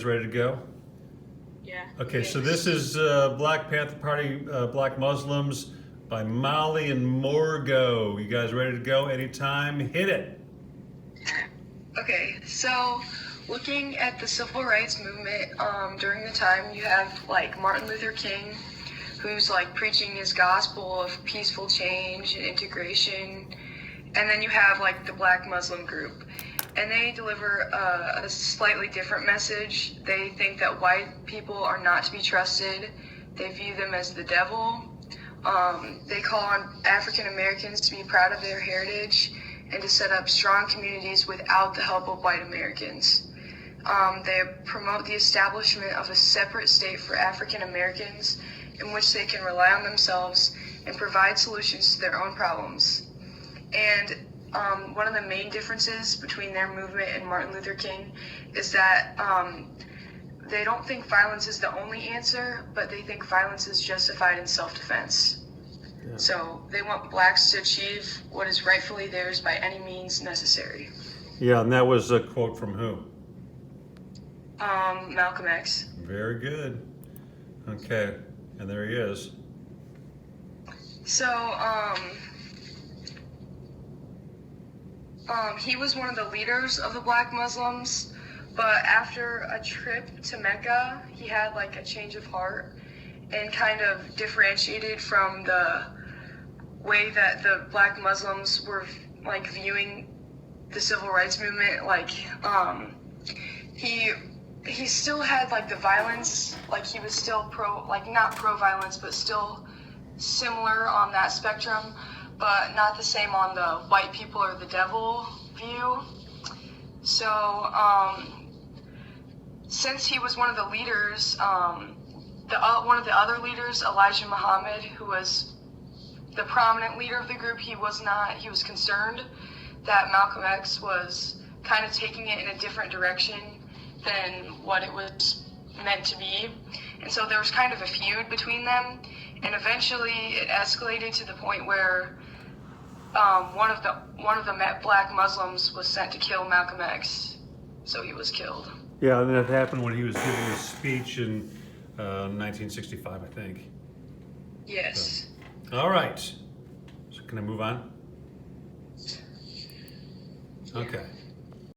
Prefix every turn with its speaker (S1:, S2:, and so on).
S1: Ready to go?
S2: Yeah.
S1: Okay, so this is Black Panther Party, Black Muslims by Mollie and Morgo. You guys ready to go? Anytime, hit it.
S2: Okay, so looking at the civil rights movement during the time, you have like Martin Luther King, who's like preaching his gospel of peaceful change and integration, and then you have like the Black Muslim group. And they deliver a slightly different message. They think that white people are not to be trusted. They view them as the devil. They call on African Americans to be proud of their heritage and to set up strong communities without the help of white Americans. They promote the establishment of a separate state for African Americans in which they can rely on themselves and provide solutions to their own problems. And one of the main differences between their movement and Martin Luther King is that they don't think violence is the only answer, but they think violence is justified in self-defense. Yeah. So they want blacks to achieve what is rightfully theirs by any means necessary.
S1: Yeah, and that was a quote from who?
S2: Malcolm X.
S1: Very good. Okay, and there he is.
S2: So, he was one of the leaders of the Black Muslims, but after a trip to Mecca, he had like a change of heart and kind of differentiated from the way that the Black Muslims were like viewing the civil rights movement. Like, he still had like the violence, like he was still not pro-violence, but still similar on that spectrum, but not the same on the white people or the devil view. So, since he was one of the leaders, one of the other leaders, Elijah Muhammad, who was the prominent leader of the group, he was concerned that Malcolm X was kind of taking it in a different direction than what it was meant to be. And so there was kind of a feud between them, and eventually it escalated to the point where one of the Black Muslims was sent to kill Malcolm X, so he was killed.
S1: Yeah, and that happened when he was giving his speech in 1965, I think.
S2: Yes.
S1: So, all right. So can I move on? Okay.